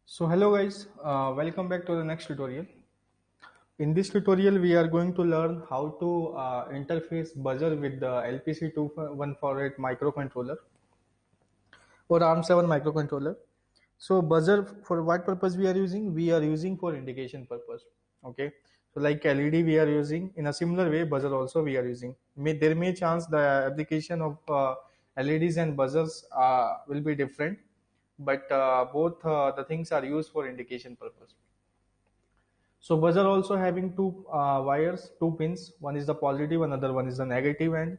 So hello guys, welcome back to the next tutorial. In this tutorial we are going to learn how to interface buzzer with the LPC2148 microcontroller or ARM7 microcontroller. So buzzer, for what purpose we are using? We are using for indication purpose. Okay. So like LED we are using, in a similar way buzzer also we are using. There may chance the application of LEDs and buzzers will be different, but both the things are used for indication purpose. So buzzer also having two wires, two pins. One is the positive, another one is the negative end.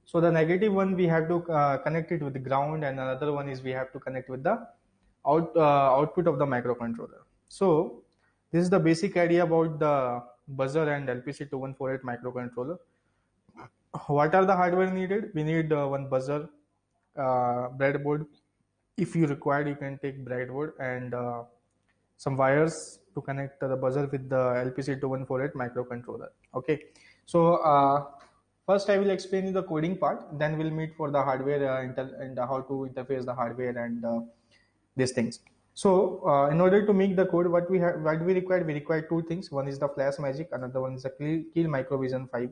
So the negative one we have to connect it with the ground, and another one is we have to connect with the output of the microcontroller. So this is the basic idea about the buzzer and LPC2148 microcontroller. What are the hardware needed? We need one buzzer, breadboard. If you require, you can take breadboard and some wires to connect the buzzer with the LPC2148 microcontroller. Okay, so first I will explain you the coding part. Then we'll meet for the hardware and how to interface the hardware and these things. So in order to make the code, what we require, we require two things. One is the Flash Magic, another one is the Keel Microvision 5.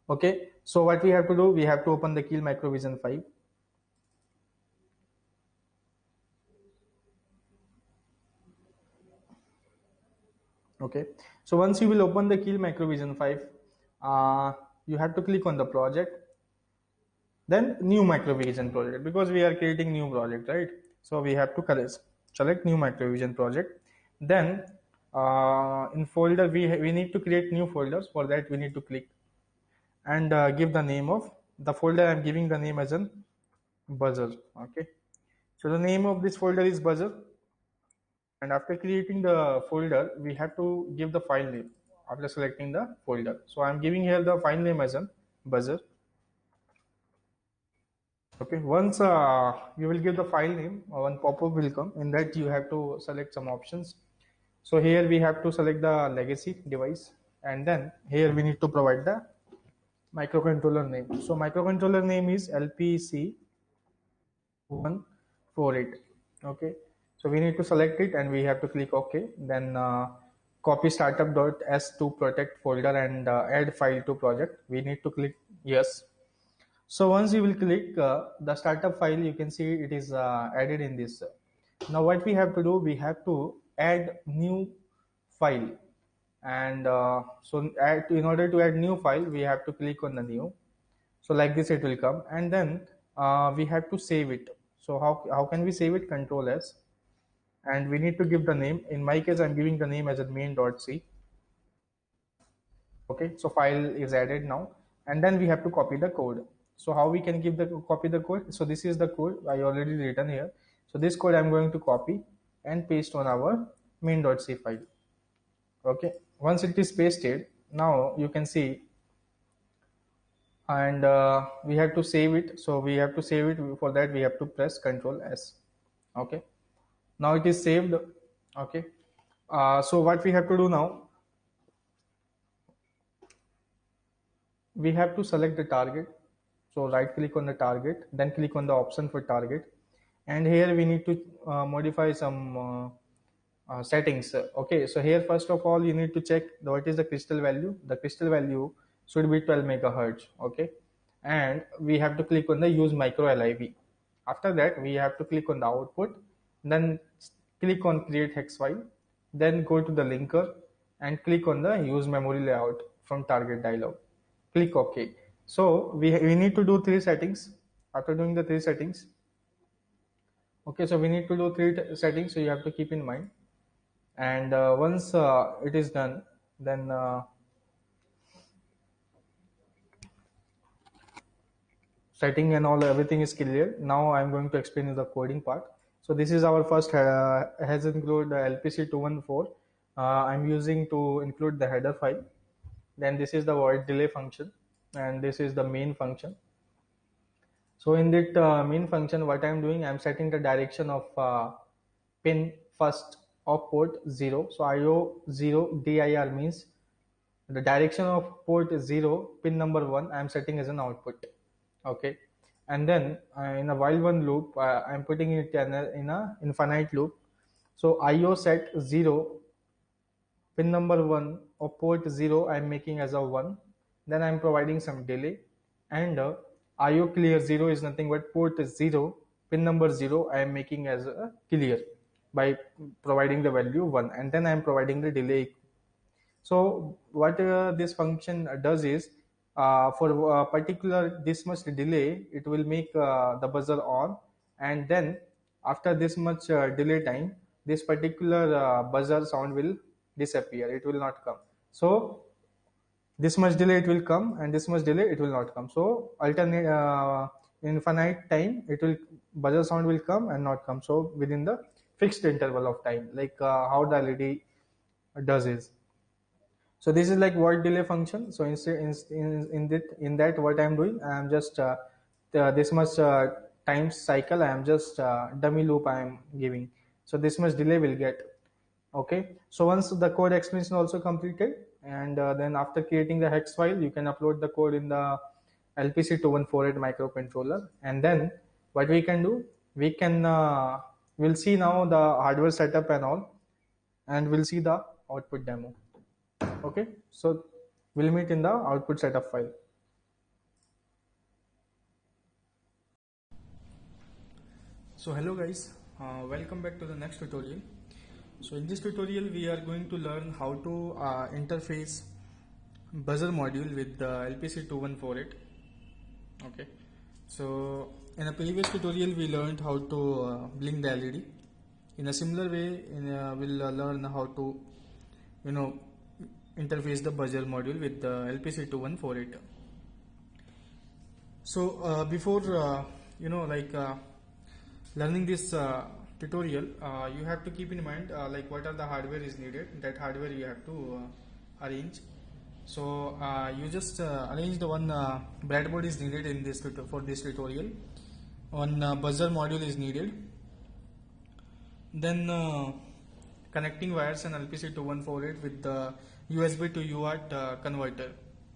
Okay, so what we have to do, we have to open the Keel Microvision 5. Okay, so once you will open the Keel Microvision 5, you have to click on the project, then new Microvision project, because we are creating new project, right? So we have to select new Microvision project. Then in folder we need to create new folders. For that we need to click and give the name of the folder. I'm giving the name as an buzzer. Okay, so the name of this folder is buzzer, and after creating the folder we have to give the file name after selecting the folder. So I'm giving here the file name as a buzzer. Okay, once you will give the file name, one pop-up will come. In that you have to select some options. So here we have to select the legacy device, and then here we need to provide the microcontroller name. So microcontroller name is LPC148. Okay, so we need to select it and we have to click OK. Then copy startup.s to protect folder and add file to project. We need to click yes. So once you will click the startup file, you can see it is added in this. Now what we have to do, we have to add new file, and in order to add new file, we have to click on the new. So like this it will come, and then we have to save it. So how can we save it? Control S, and we need to give the name. In my case, I'm giving the name as a main.c. Okay, so file is added now, and then we have to copy the code. So how we can give the copy the code? So this is the code I already written here. So this code I'm going to copy and paste on our main.c file. Okay, once it is pasted, now you can see, and we have to save it. So we have to save it. For that we have to press Ctrl S. Okay, now it is saved. Okay, so what we have to do now, we have to select the target. So right click on the target, then click on the option for target, and here we need to modify some settings. Okay, so here first of all you need to check what is the crystal value. The crystal value should be 12 megahertz. Okay, and we have to click on the use micro LIV. After that we have to click on the output, then click on create hex file, then go to the linker and click on the use memory layout from target dialog. Click OK. So we need to do three settings. After doing the three settings, okay, so we need to do three settings, so you have to keep in mind. And once it is done, then setting and all everything is clear. Now I'm going to explain you the coding part. So this is our first has include LPC214. I'm using to include the header file. Then this is the void delay function, and this is the main function. So in that main function, what I'm doing, I'm setting the direction of pin first of port 0. So IO0 DIR means the direction of port 0, pin number 1, I'm setting as an output. Okay, and then in a while one loop, I'm putting it in a infinite loop. So IO set 0, pin number 1 or port 0 I am making as a 1, then I am providing some delay, and IO clear 0 is nothing but port 0, pin number 0 I am making as a clear by providing the value 1, and then I am providing the delay. So what this function does is, for a particular this much delay, it will make the buzzer on, and then after this much delay time, this particular buzzer sound will disappear. It will not come. So this much delay it will come, and this much delay it will not come. So alternate infinite time, it will buzzer sound will come and not come. So within the fixed interval of time, like how the LED does is. So this is like void delay function. So instead in that what I am doing, I am just this much times cycle, I am just dummy loop I am giving. So this much delay will get. Okay, so once the code explanation also completed, and then after creating the hex file, you can upload the code in the LPC2148 microcontroller, and then what we can do, we can we'll see now the hardware setup and all, and we'll see the output demo. Okay, so we'll meet in the output setup file. So hello guys, welcome back to the next tutorial. So in this tutorial we are going to learn how to interface buzzer module with the LPC2148. Okay, so in a previous tutorial we learned how to blink the LED. In a similar way, we'll learn how to interface the buzzer module with the LPC2148. So before learning this tutorial, you have to keep in mind like what are the hardware is needed. That hardware you have to arrange. So you just arrange the one breadboard is needed in this for this tutorial. One buzzer module is needed. Then connecting wires and LPC2148 with the USB to UART converter,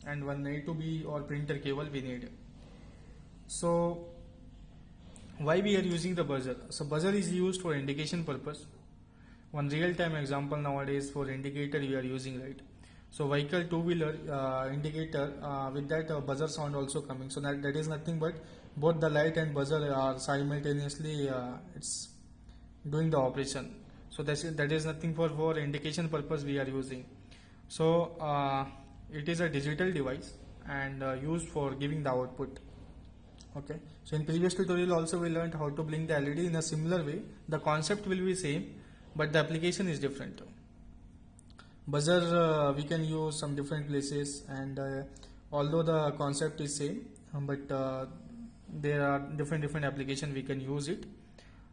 and one A to B or printer cable we need. So why we are using the buzzer? So buzzer is used for indication purpose. One real-time example nowadays for indicator we are using, right? So vehicle two-wheeler indicator with that buzzer sound also coming. So that is nothing but both the light and buzzer are simultaneously it's doing the operation. So that is nothing for indication purpose we are using. So it is a digital device and used for giving the output. Okay, so in previous tutorial also we learned how to blink the LED in a similar way. The concept will be same, but the application is different. Buzzer we can use some different places, and although the concept is same, but there are different application we can use it.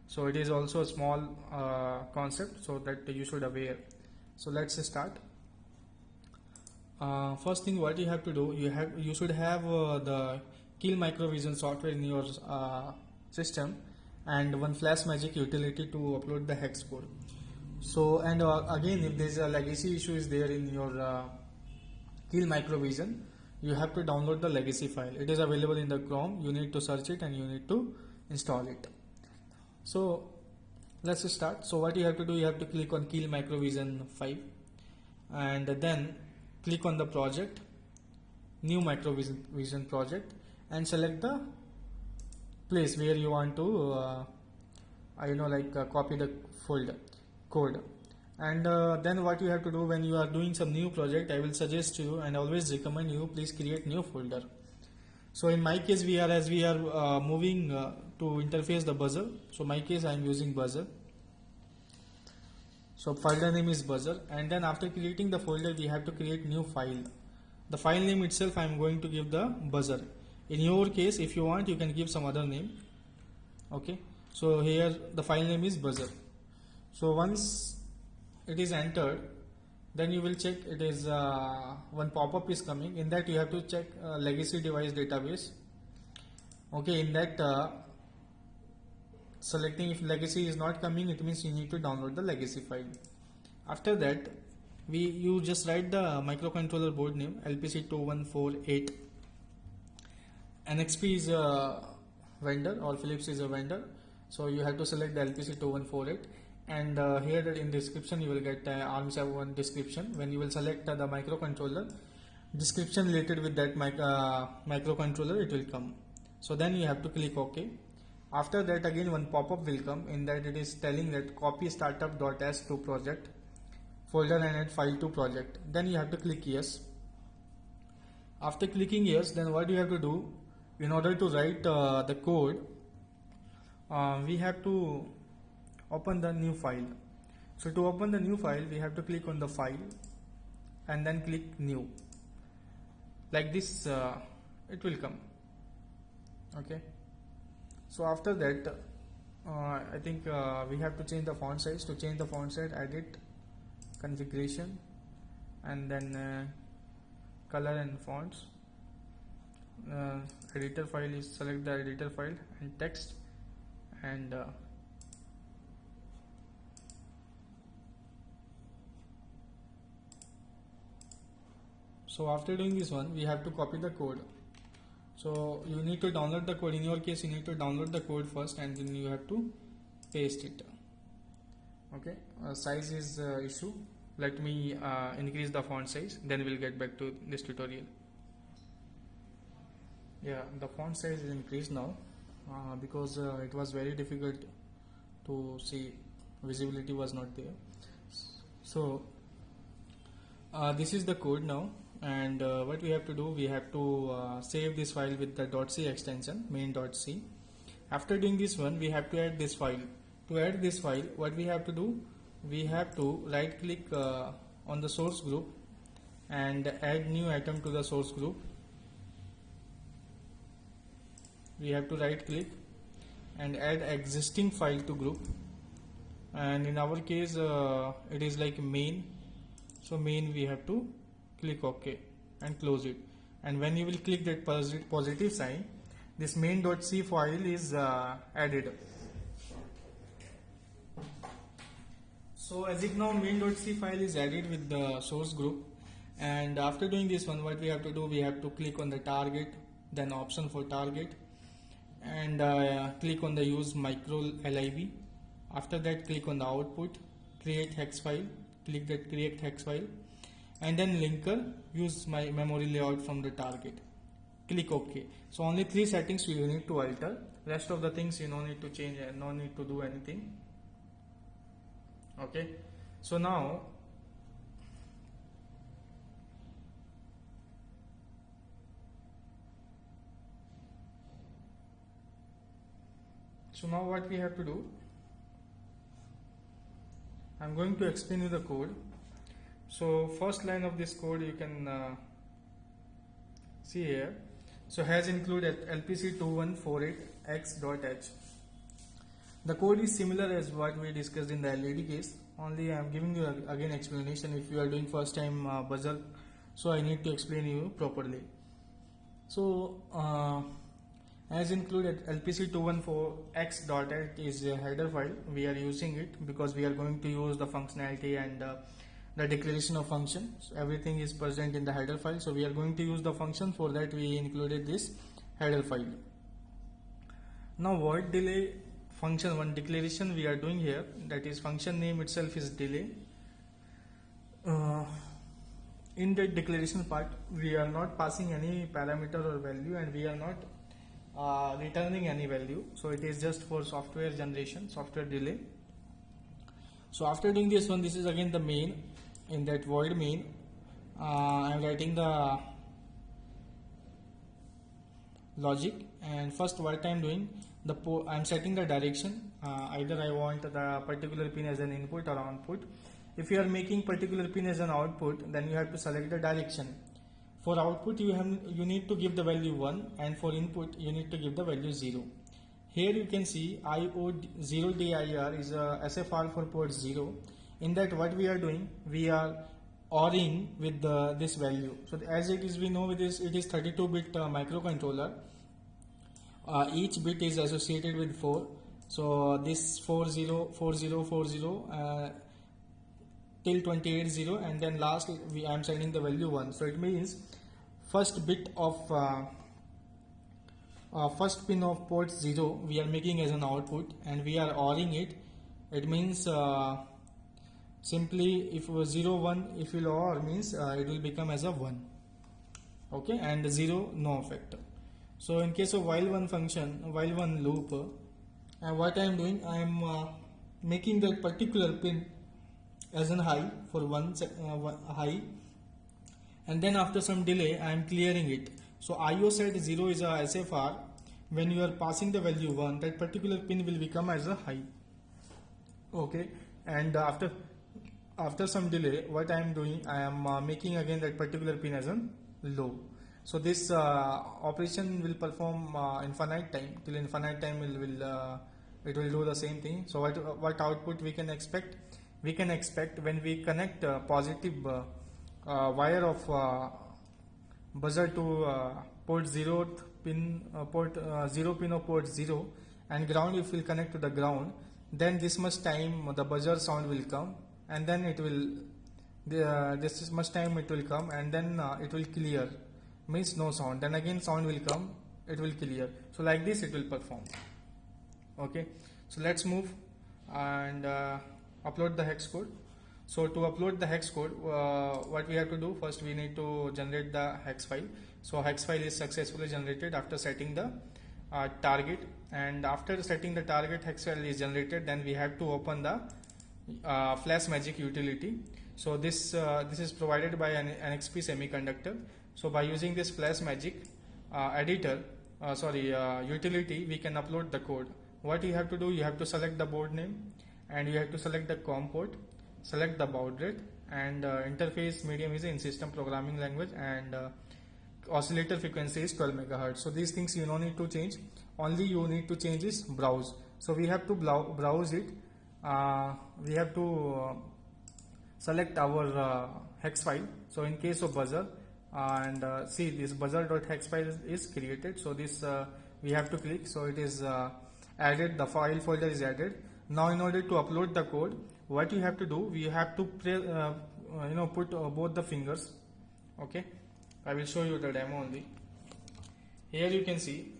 So it is also a small concept, so that you should aware. So let's start. First thing what you have to do, you should have the Keil Microvision software in your system, and one FlashMagic utility to upload the hex code. So and again, if there is a legacy issue is there in your Keil Microvision, you have to download the legacy file. It is available in the Chrome. You need to search it and you need to install it. So let's start. So what you have to do, you have to click on Keil Microvision 5, and then click on the project, new Microvision project, and select the place where you want to copy the folder code. And then what you have to do when you are doing some new project, I will suggest you and always recommend you, please create new folder. So in my case, we are moving to interface the buzzer. So my case, I am using buzzer. So folder name is buzzer, and then after creating the folder, we have to create new file. The file name itself I am going to give the buzzer. In your case, if you want, you can give some other name. Okay, so here the file name is buzzer. So once it is entered, then you will check it is one pop-up is coming. In that you have to check legacy device database. Okay, in that selecting if legacy is not coming, it means you need to download the legacy file. After that, you just write the microcontroller board name LPC2148. NXP is a vendor or Philips is a vendor, so you have to select the LPC2148. and here in description you will get ARM7 description. When you will select the microcontroller, description related with that microcontroller it will come. So then you have to click OK. After that again one pop-up will come, in that it is telling that copy startup.s to project folder and add file to project. Then you have to click yes. After clicking yes, then what you have to do, in order to write the code, we have to open the new file. So to open the new file, we have to click on the file and then click new. Like this it will come. Okay. So after that I think we have to change the font size. To change the font size, edit, configuration, and then color and fonts. Editor file is, select the editor file and text, and so after doing this one, we have to copy the code. So you need to download the code. In your case, you need to download the code first and then you have to paste it. Okay, size is issue. Let me increase the font size, then we'll get back to this tutorial. Yeah, the font size is increased now because it was very difficult to see, visibility was not there. So this is the code now, and what we have to do, we have to save this file with the .c extension, main.c. After doing this one, we have to add this file. To add this file, what we have to do, we have to right click on the source group and add new item to the source group. We have to right click and add existing file to group, and in our case it is like main, so main we have to click OK and close it. And when you will click that positive sign, this main.c file is added. So as it now, main.c file is added with the source group, and after doing this one, what we have to do, we have to click on the target, then option for target, and click on the use micro lib. After that, click on the output, create hex file, click that create hex file, and then linker, use my memory layout from the target, click OK. So only 3 settings you need to alter, rest of the things you no need to change and no need to do anything. Okay, so now what we have to do, I'm going to explain you the code. So first line of this code you can see here. So has included LPC2148X.H. The code is similar as what we discussed in the LED case, only I am giving you again explanation. If you are doing first time buzzer, so I need to explain you properly. So as included LPC214X.H is a header file. We are using it because we are going to use the functionality and the declaration of function. So everything is present in the header file, so we are going to use the function. For that we included this header file. Now void delay function, one declaration we are doing here, that is function name itself is delay. In the declaration part, we are not passing any parameter or value, and we are not returning any value, so it is just for software generation, software delay. So after doing this one, this is again the main. In that void main, I am writing the logic, and first what I am doing, I am setting the direction. Either I want the particular pin as an input or output. If you are making particular pin as an output, then you have to select the direction. For output you need to give the value 1, and for input you need to give the value 0. Here you can see IO0DIR is a SFR for port 0. In that what we are doing, we are ORing with this value. So as it is, we know with this, it is 32-bit microcontroller. Each bit is associated with 4. So this 404040 till 280, and then last I am sending the value 1. So it means first bit of first pin of port 0 we are making as an output, and we are ORing it It means simply if 0 1, if you OR means it will become as a 1. Okay, and 0 no factor. So in case of while one function, while one loop, what I am doing, I am making that particular pin as an high for one high, and then after some delay I am clearing it. So IO set 0 is a SFR. When you are passing the value 1, that particular pin will become as a high. Okay, and after some delay, what I am doing, I am making again that particular pin as a low. So this operation will perform infinite time, till infinite time it will do the same thing. So what output we can expect? We can expect when we connect positive wire of buzzer to port 0 pin, port 0 pin of port 0, and ground if we connect to the ground, then this much time the buzzer sound will come, and then it will this is much time it will come, and then it will clear, means no sound, then again sound will come, it will clear. So like this it will perform. Okay, so let's move and upload the hex code. So to upload the hex code, what we have to do, first we need to generate the hex file. So hex file is successfully generated after setting the target, and after setting the target, hex file is generated. Then we have to open the FlashMagick utility. So this is provided by an NXP Semiconductor. So by using this FlashMagick editor, utility, we can upload the code. What you have to do, you have to select the board name, and you have to select the COM port, select the baud rate, and interface medium is in system programming language, and oscillator frequency is 12 megahertz. So these things you don't need to change. Only you need to change is browse. So we have to browse it. We have to select our hex file. So in case of buzzer, and see this buzzer.hex file is created. So this we have to click. So it is added. The file folder is added. Now in order to upload the code, what you have to do, we have to put both the fingers. Okay, I will show you the demo only. Here you can see,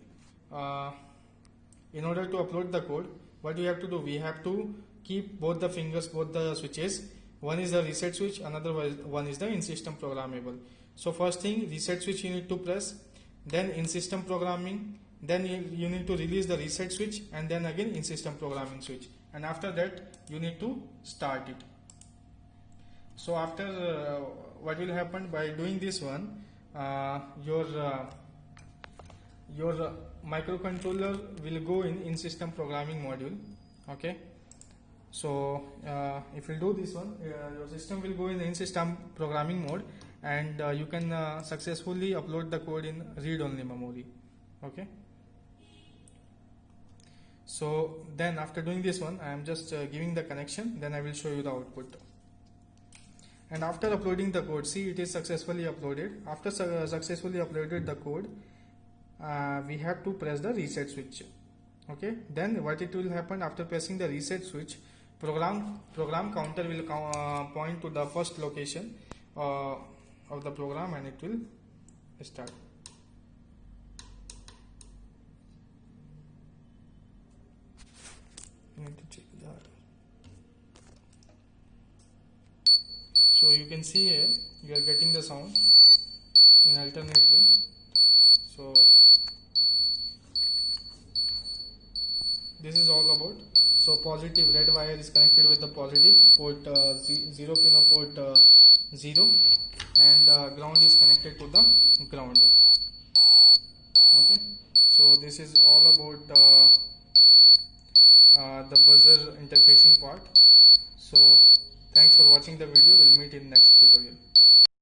in order to upload the code, what we have to do, we have to keep both the fingers, both the switches. One is the reset switch, another one is the in system programmable. So first thing, reset switch you need to press, then in system programming, then you need to release the reset switch, and then again in system programming switch, and after that you need to start it. So after what will happen by doing this one, your microcontroller will go in system programming module. Okay, so if you do this one, your system will go in system programming mode, and you can successfully upload the code in read only memory. Okay, so then after doing this one, I am just giving the connection, then I will show you the output. And after uploading the code, see it is successfully uploaded. After successfully uploaded the code, we have to press the reset switch. Okay, then what it will happen, after pressing the reset switch, program counter will point to the first location of the program, and it will start. I need to check that. So you can see here you are getting the sound in alternate way. So this is all about. So positive red wire is connected with the positive port 0 pin of port 0, and ground is connected to the ground. Okay, so this is all about the buzzer interfacing part. So thanks for watching the video. We'll meet in next tutorial.